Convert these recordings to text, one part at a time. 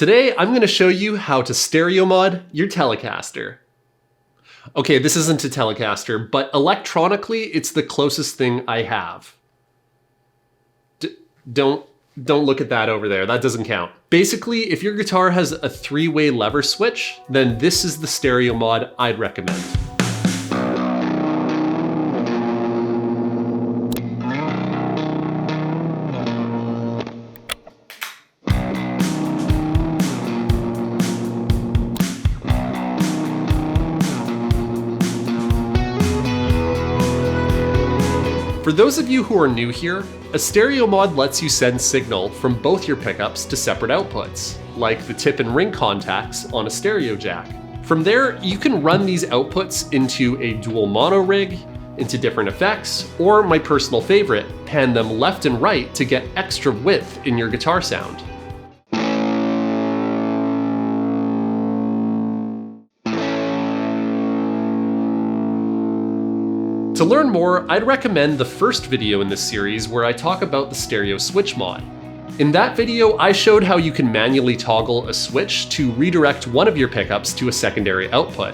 Today, I'm going to show you how to stereo mod your Telecaster. Okay, this isn't a Telecaster, but electronically, it's the closest thing I have. Don't look at that over there, that doesn't count. Basically, if your guitar has a 3-way lever switch, then this is the stereo mod I'd recommend. For those of you who are new here, a stereo mod lets you send signal from both your pickups to separate outputs, like the tip and ring contacts on a stereo jack. From there, you can run these outputs into a dual mono rig, into different effects, or my personal favorite, pan them left and right to get extra width in your guitar sound. To learn more, I'd recommend the first video in this series where I talk about the stereo switch mod. In that video, I showed how you can manually toggle a switch to redirect one of your pickups to a secondary output.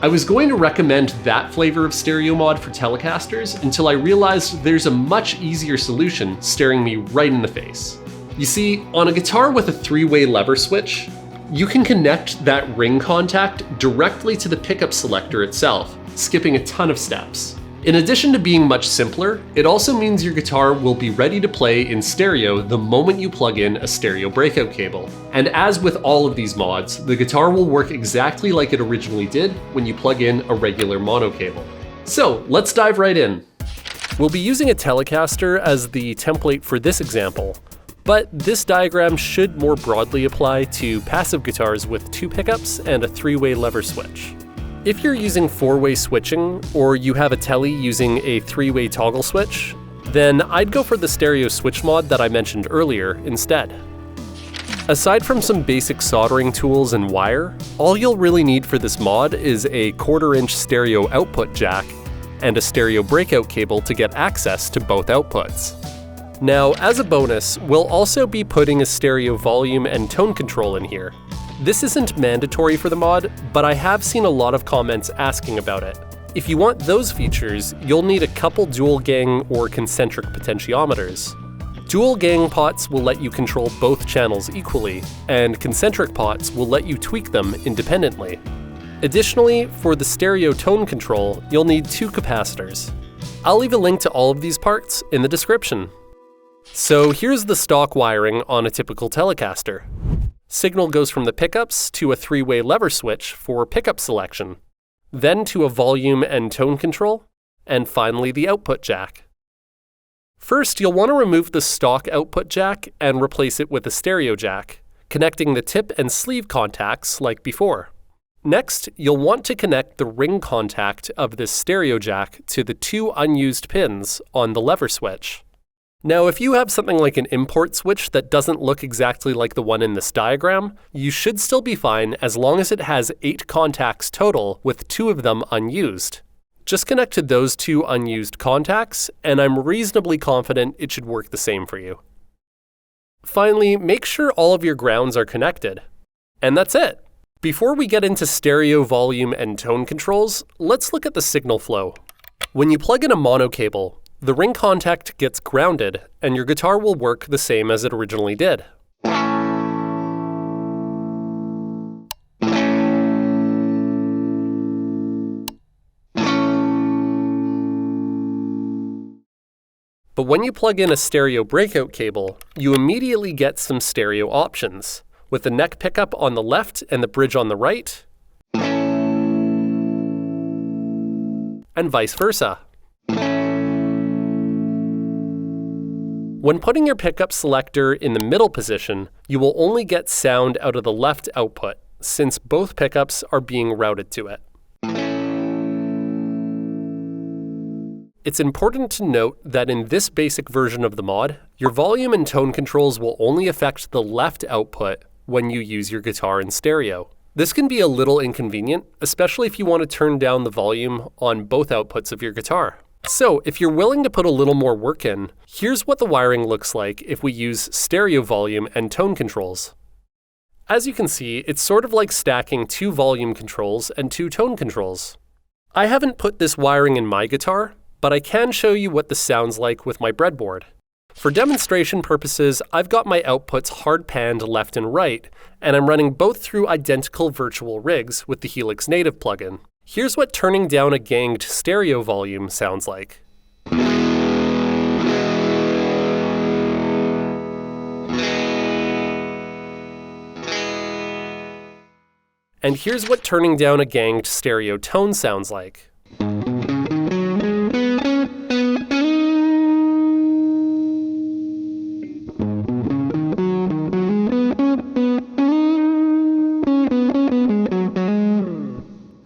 I was going to recommend that flavor of stereo mod for Telecasters until I realized there's a much easier solution staring me right in the face. You see, on a guitar with a 3-way lever switch, you can connect that ring contact directly to the pickup selector itself, skipping a ton of steps. In addition to being much simpler, it also means your guitar will be ready to play in stereo the moment you plug in a stereo breakout cable. And as with all of these mods, the guitar will work exactly like it originally did when you plug in a regular mono cable. So let's dive right in. We'll be using a Telecaster as the template for this example, but this diagram should more broadly apply to passive guitars with 2 pickups and a 3-way lever switch. If you're using 4-way switching, or you have a Tele using a 3-way toggle switch, then I'd go for the stereo switch mod that I mentioned earlier instead. Aside from some basic soldering tools and wire, all you'll really need for this mod is a 1/4-inch stereo output jack and a stereo breakout cable to get access to both outputs. Now, as a bonus, we'll also be putting a stereo volume and tone control in here. This isn't mandatory for the mod, but I have seen a lot of comments asking about it. If you want those features, you'll need a couple dual gang or concentric potentiometers. Dual gang pots will let you control both channels equally, and concentric pots will let you tweak them independently. Additionally, for the stereo tone control, you'll need 2 capacitors. I'll leave a link to all of these parts in the description. So here's the stock wiring on a typical Telecaster. Signal goes from the pickups to a 3-way lever switch for pickup selection, then to a volume and tone control, and finally the output jack. First, you'll want to remove the stock output jack and replace it with a stereo jack, connecting the tip and sleeve contacts like before. Next, you'll want to connect the ring contact of this stereo jack to the 2 unused pins on the lever switch. Now, if you have something like an import switch that doesn't look exactly like the one in this diagram, you should still be fine as long as it has 8 contacts total with 2 of them unused. Just connect to those 2 unused contacts, and I'm reasonably confident it should work the same for you. Finally, make sure all of your grounds are connected. And that's it. Before we get into stereo volume and tone controls, let's look at the signal flow. When you plug in a mono cable, the ring contact gets grounded, and your guitar will work the same as it originally did. But when you plug in a stereo breakout cable, you immediately get some stereo options, with the neck pickup on the left and the bridge on the right, and vice versa. When putting your pickup selector in the middle position, you will only get sound out of the left output, since both pickups are being routed to it. It's important to note that in this basic version of the mod, your volume and tone controls will only affect the left output when you use your guitar in stereo. This can be a little inconvenient, especially if you want to turn down the volume on both outputs of your guitar. So if you're willing to put a little more work in, here's what the wiring looks like if we use stereo volume and tone controls. As you can see, it's sort of like stacking 2 volume controls and 2 tone controls. I haven't put this wiring in my guitar, but I can show you what this sounds like with my breadboard. For demonstration purposes, I've got my outputs hard-panned left and right, and I'm running both through identical virtual rigs with the Helix Native plugin. Here's what turning down a ganged stereo volume sounds like. And here's what turning down a ganged stereo tone sounds like.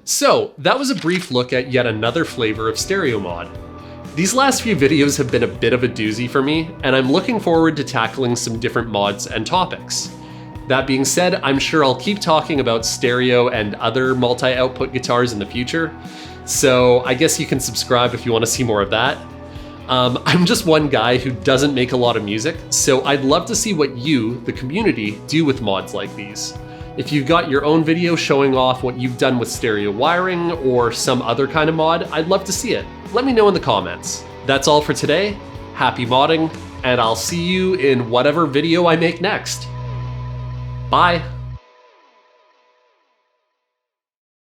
So, that was a brief look at yet another flavor of stereo mod. These last few videos have been a bit of a doozy for me, and I'm looking forward to tackling some different mods and topics. That being said, I'm sure I'll keep talking about stereo and other multi-output guitars in the future, so I guess you can subscribe if you want to see more of that. I'm just one guy who doesn't make a lot of music, so I'd love to see what you, the community, do with mods like these. If you've got your own video showing off what you've done with stereo wiring or some other kind of mod, I'd love to see it. Let me know in the comments. That's all for today. Happy modding, and I'll see you in whatever video I make next. Bye.